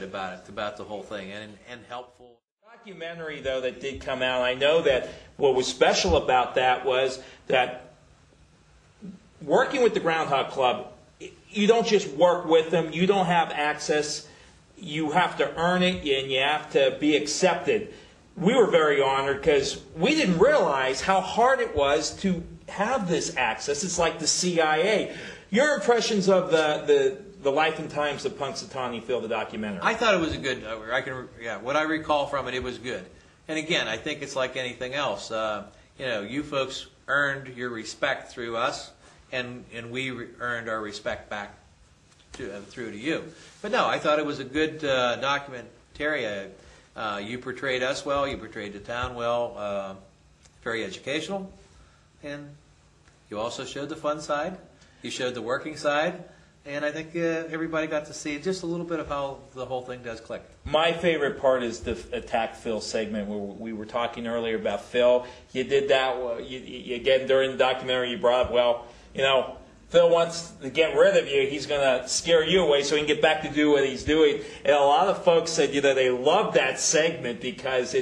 about the whole thing and helpful. Documentary, though, that did come out, I know that what was special about that was that working with the Groundhog Club, you don't just work with them, you don't have access, you have to earn it and you have to be accepted. We were very honored because we didn't realize how hard it was to have this access. It's like the CIA. Your impressions of the life and times of Punxsutawney Phil, the documentary? I thought it was a good. What I recall from it, it was good. And again, I think it's like anything else. You folks earned your respect through us, and we earned our respect back through to you. But no, I thought it was a good documentary. You portrayed us well. You portrayed the town well. Very educational, and you also showed the fun side. You showed the working side. And I think everybody got to see just a little bit of how the whole thing does click. My favorite part is the Attack Phil segment where we were talking earlier about Phil. You did that, again, during the documentary you brought up, Phil wants to get rid of you. He's going to scare you away so he can get back to do what he's doing. And a lot of folks said, they loved that segment because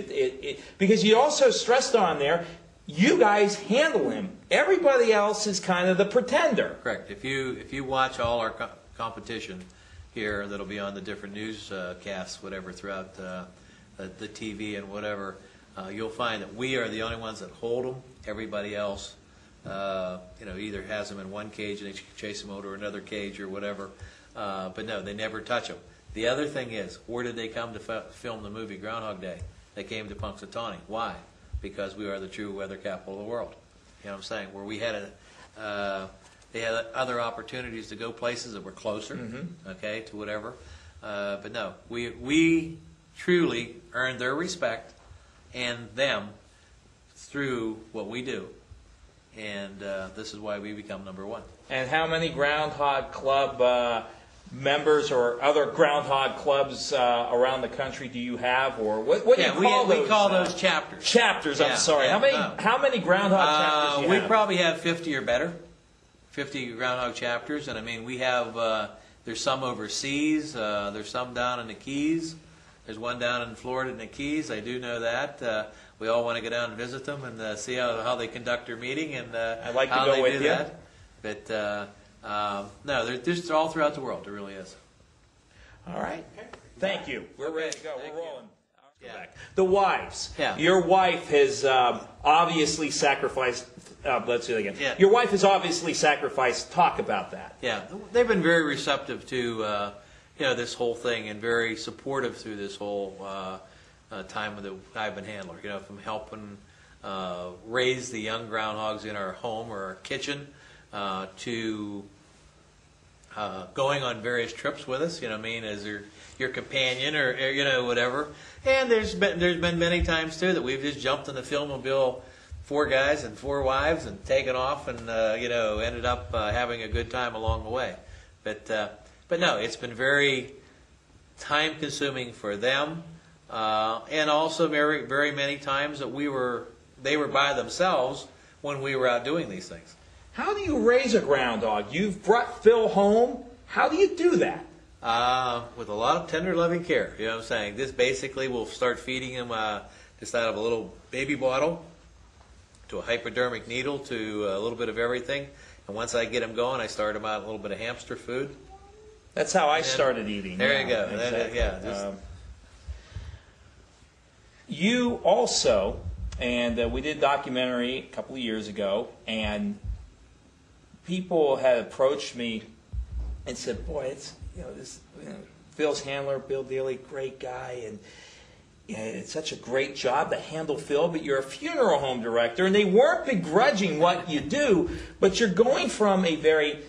because you also stressed on there, you guys handle him. Everybody else is kind of the pretender. Correct. If you watch all our competition here, that'll be on the different newscasts, whatever, throughout the TV and whatever, you'll find that we are the only ones that hold them. Everybody else, either has them in one cage and they chase them over to another cage or whatever. But no, they never touch them. The other thing is, where did they come to film the movie Groundhog Day? They came to Punxsutawney. Why? Because we are the true weather capital of the world. You know what I'm saying? Where we had they had other opportunities to go places that were closer, okay, to whatever. But no, we truly earned their respect and them through what we do. And this is why we become #1. And how many Groundhog Club members or other Groundhog Clubs around the country do you have, or what do you call those? We call those chapters. Chapters. I'm sorry. Yeah, how many Groundhog chapters do you have? We probably have 50 or better. 50 Groundhog chapters, and I mean we have. There's some overseas. There's some down in the Keys. There's one down in Florida in the Keys. I do know that. We all want to go down and visit them and see how they conduct their meeting and I'd like to how go they with do you. that. But no, they're just all throughout the world. There really is. All right. Thank you. We're ready to go. We're rolling. Yeah. The wives. Yeah. Your wife has obviously sacrificed. Let's do it again. Yeah. Your wife has obviously sacrificed. Talk about that. Yeah, they've been very receptive to this whole thing and very supportive through this whole time that I've been handler. From helping raise the young groundhogs in our home or our kitchen to going on various trips with us, as your companion or whatever. And there's been many times too that we've just jumped in the filmobile, 4 guys and 4 wives, and taken off and ended up having a good time along the way. But no, it's been very time consuming for them, and also very very many times that they were by themselves when we were out doing these things. How do you raise a groundhog? You've brought Phil home. How do you do that? With a lot of tender, loving care. You know what I'm saying? This basically will start feeding him just out of a little baby bottle to a hypodermic needle to a little bit of everything. And once I get him going, I start him out a little bit of hamster food. That's how I started eating. There you go. Exactly. You also, and we did a documentary a couple of years ago, and people had approached me and said, "Boy, it's Phil's handler, Bill Deeley, great guy, and it's such a great job to handle Phil, but you're a funeral home director." And they weren't begrudging what you do, but you're going from a very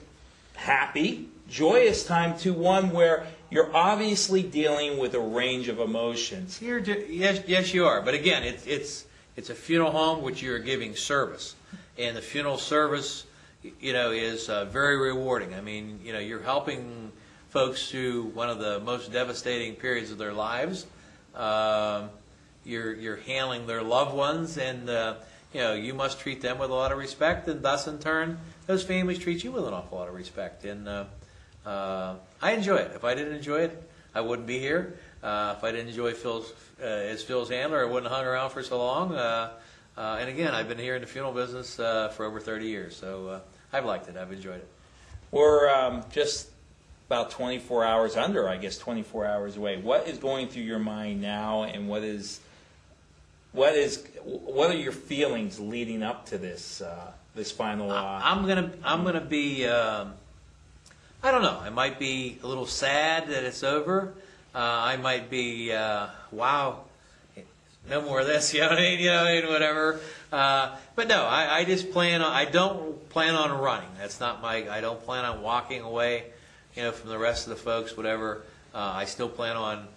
happy, joyous time to one where you're obviously dealing with a range of emotions. Yes, you are. But again, it's a funeral home which you're giving service, and the funeral service, is very rewarding. I mean, you're helping folks through one of the most devastating periods of their lives. You're handling their loved ones, and you must treat them with a lot of respect, and thus in turn, those families treat you with an awful lot of respect. And I enjoy it. If I didn't enjoy it, I wouldn't be here. If I didn't enjoy as Phil's handler, I wouldn't have hung around for so long. And again, I've been here in the funeral business for over 30 years, so I've liked it. I've enjoyed it. We're just about 24 hours under, I guess, 24 hours away. What is going through your mind now, and what are your feelings leading up to this this final? I'm gonna be. I don't know. I might be a little sad that it's over. I might be. Wow. No more of this, you know what I mean? Whatever. But no, I just plan on. I don't plan on running. That's not my. I don't plan on walking away, from the rest of the folks. Whatever. I still plan on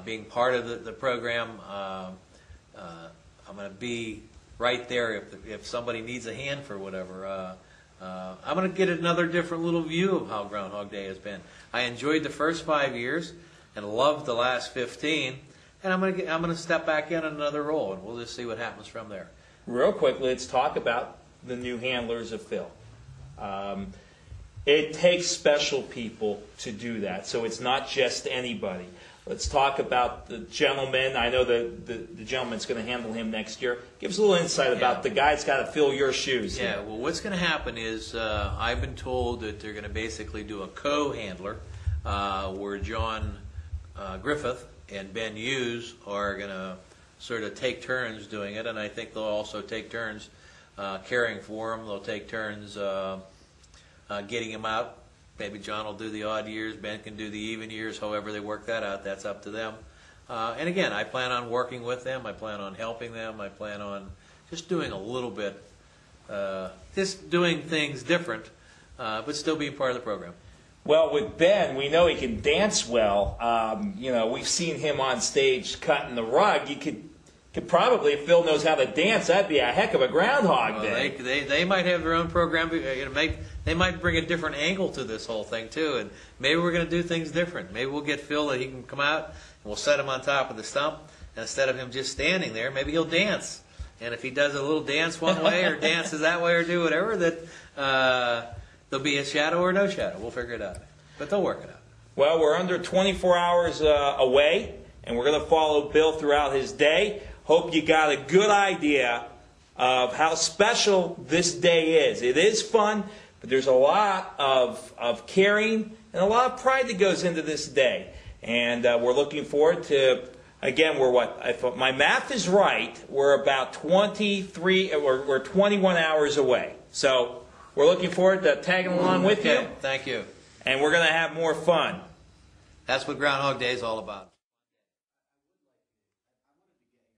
being part of the program. I'm going to be right there if somebody needs a hand for whatever. I'm going to get another different little view of how Groundhog Day has been. I enjoyed the first 5 years and loved the last 15. And I'm going to step back in another role, and we'll just see what happens from there. Real quick, let's talk about the new handlers of Phil. It takes special people to do that, so it's not just anybody. Let's talk about the gentleman. I know the gentleman's going to handle him next year. Give us a little insight about the guy that's got to fill your shoes. Yeah, well, what's going to happen is I've been told that they're going to basically do a co-handler where John Griffith and Ben Hughes are going to sort of take turns doing it, and I think they'll also take turns caring for him. They'll take turns getting him out. Maybe John will do the odd years, Ben can do the even years, however they work that out, that's up to them. And again, I plan on working with them, I plan on helping them, I plan on just doing a little bit, just doing things different, but still being part of the program. Well, with Ben, we know he can dance well. We've seen him on stage cutting the rug. You could probably, if Phil knows how to dance, that'd be a heck of a Groundhog Day. They might have their own program. They might bring a different angle to this whole thing too, and maybe we're going to do things different. Maybe we'll get Phil that he can come out and we'll set him on top of the stump, and instead of him just standing there, maybe he'll dance. And if he does a little dance one way or dances that way or do whatever, that there'll be a shadow or no shadow. We'll figure it out, but they'll work it out. Well, we're under 24 hours away, and we're going to follow Bill throughout his day. Hope you got a good idea of how special this day is. It is fun, but there's a lot of caring and a lot of pride that goes into this day. And we're looking forward to, again, if my math is right, we're about 21 hours away. So we're looking forward to tagging along with you. Thank you. And we're going to have more fun. That's what Groundhog Day is all about.